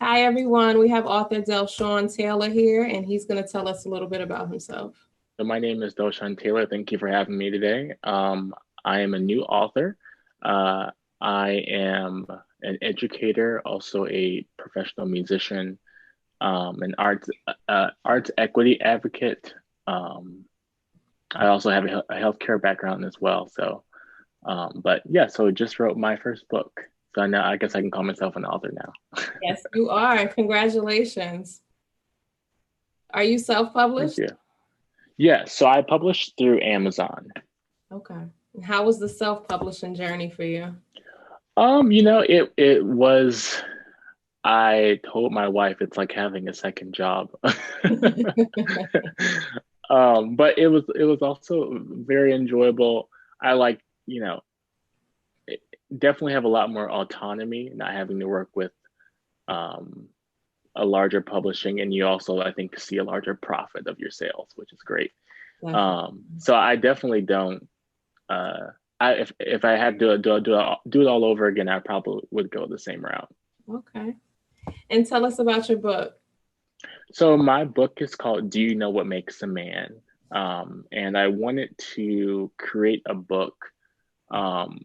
Hi, everyone. We have author Shawn Taylor here, and he's going to tell us a little bit about himself. So my name is Shawn Taylor. Thank you for having me today. I am a new author. Uh, I am an educator, also a professional musician, an arts equity advocate. Um, I also have a healthcare background as well. But yeah, so I just wrote my first book. So now I guess I can call myself an author now. Yes, you are. Congratulations. Are you Thank self-published? you. Yeah, so I published through Amazon. Okay. And how was the self-publishing journey for you? It was. I told my wife it's like having a second job. But it was also very enjoyable. I like, you know, definitely have a lot more autonomy, not having to work with um, a larger publishing, and you also, I think, see a larger profit of your sales, which is great. Definitely. So I definitely don't. Uh, if I had to do it all over again, I probably would go the same route. Okay. And tell us about your book. So my book is called "Do You Know What Makes a Man?" And I wanted to create a book um,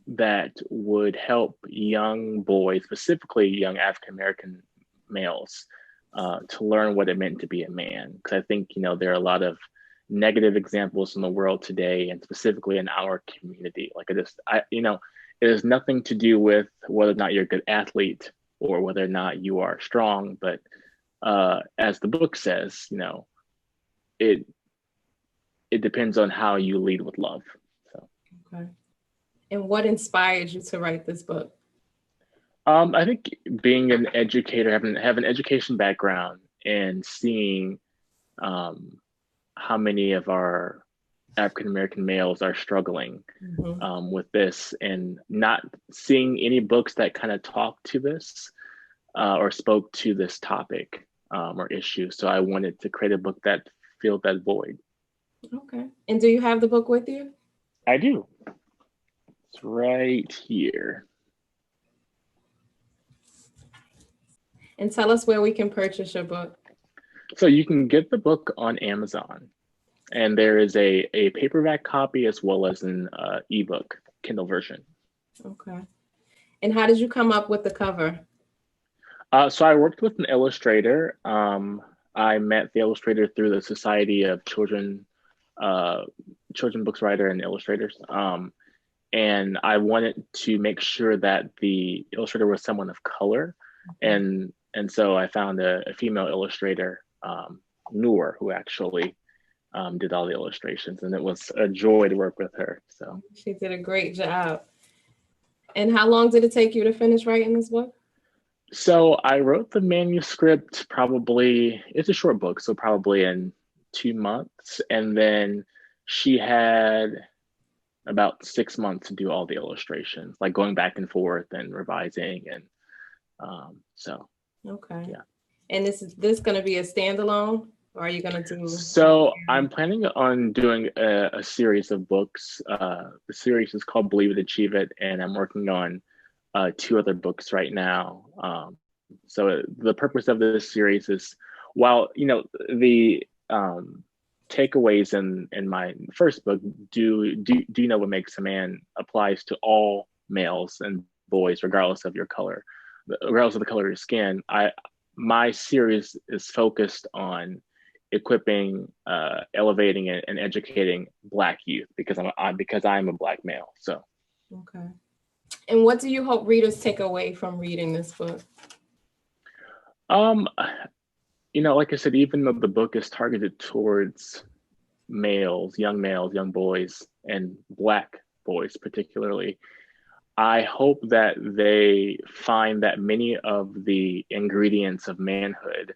that would help young boys, specifically young African American males, to learn what it meant to be a man. Because I think there are a lot of negative examples in the world today, and specifically in our community. Like it has nothing to do with whether or not you're a good athlete or whether or not you are strong, but as the book says, it it depends on how you lead with love. So, Okay. And what inspired you to write this book? I think being an educator, have an education background, and seeing um, how many of our African American males are struggling Mhm. with this, and not seeing any books that kind of talk to this or spoke to this topic or issue. So I wanted to create a book that filled that void. Okay. And do you have the book with you? I do. It's right here. And tell us where we can purchase your book. So you can get the book on Amazon, and there is a paperback copy as well as an ebook Kindle version. Okay. And how did you come up with the cover? So I worked with an illustrator. I met the illustrator through the Society of uh, Children Books Writer and Illustrators. And I wanted to make sure that the illustrator was someone of color, and so I found a female illustrator, Noor, who actually did all the illustrations, and it was a joy to work with her. So, She did a great job. And how long did it take you to finish writing this book? so I wrote the manuscript probably. It's a short book, so probably in 2 months, and then she had about 6 months to do all the illustrations, like going back and forth and revising, and so Okay. yeah. And this going to be a standalone, or are you going to do? So I'm planning on doing a series of books. The series is called Believe It, Achieve It, and I'm working on two other books right now. So the purpose of this series is, while the takeaways in my first book, do you know what makes a man, applies to all males and boys, regardless of your color, regardless of the color of your skin. My series is focused on equipping, elevating, and educating Black youth, because I'm a Black male. So, Okay. And what do you hope readers take away from reading this book? um, like I said, even though the book is targeted towards males, young boys, and Black boys particularly, I hope that they find that many of the ingredients of manhood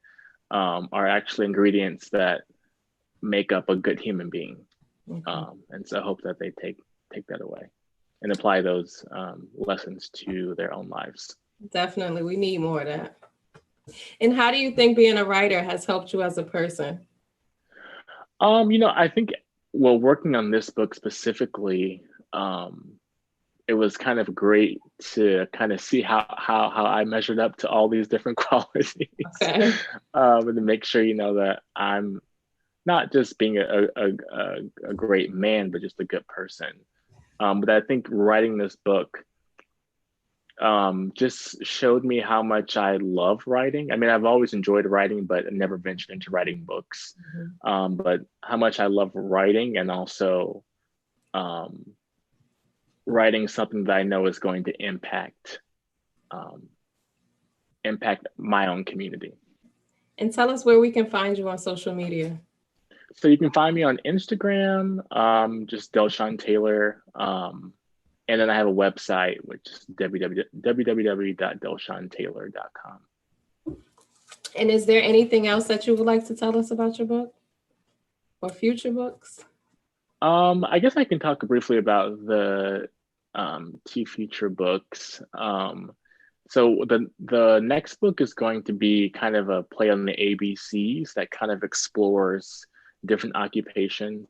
are actually ingredients that make up a good human being. Okay. And so I hope that they take that away and apply those lessons to their own lives. Definitely. We need more of that. And how do you think being a writer has helped you as a person? I think, well, working on this book specifically, it was kind of great to kind of see how I measured up to all these different qualities, Okay. and to make sure, that I'm not just being a great man, but just a good person. But I think writing this book just showed me how much I love writing. I mean, I've always enjoyed writing, but I never ventured into writing books. But how much I love writing, and also um, writing something that I know is going to um, impact my own community. And tell us where we can find you on social media. So you can find me on Instagram, just Shawn Taylor. And then I have a website, which is www.delshawntaylor.com. And is there anything else that you would like to tell us about your book or future books? I guess I can talk briefly about the two future books. So the next book is going to be kind of a play on the ABCs that kind of explores different occupations,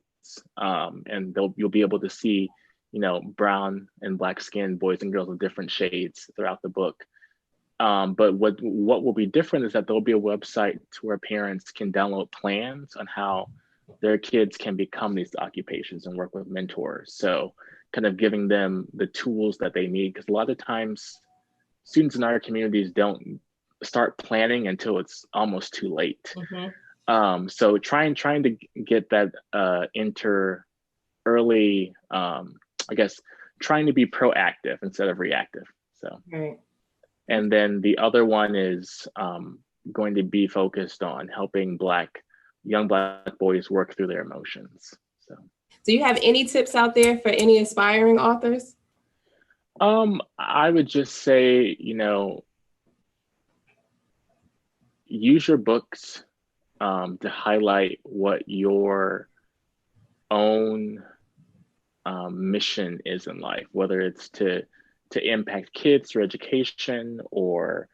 and you'll be able to see, brown and black skinned boys and girls of different shades throughout the book. But what will be different is that there'll be a website to where parents can download plans on how their kids can become these occupations and work with mentors. So kind of giving them the tools that they need, because a lot of times students in our communities don't start planning until it's almost too late. So trying to get that early, I guess, trying to be proactive instead of reactive. So, right. And then the other one is going to be focused on helping young Black boys work through their emotions. So, do you have any tips out there for any aspiring authors? I would just say, use your books to highlight what your own mission is in life, whether it's to impact kids through education, or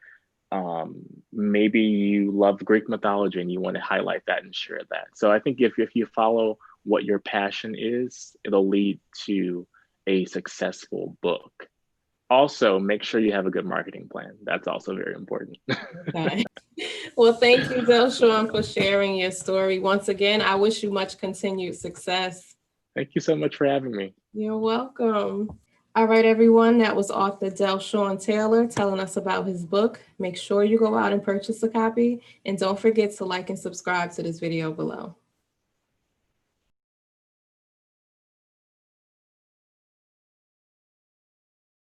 maybe you love Greek mythology and you want to highlight that and share that. So I think if you follow what your passion is, it'll lead to a successful book. Also, make sure you have a good marketing plan. That's also very important. Okay. Well, thank you, Shawn, for sharing your story. Once again, I wish you much continued success. Thank you so much for having me. You're welcome. All right, everyone. That was author Shawn Taylor telling us about his book. Make sure you go out and purchase a copy. And don't forget to like and subscribe to this video below.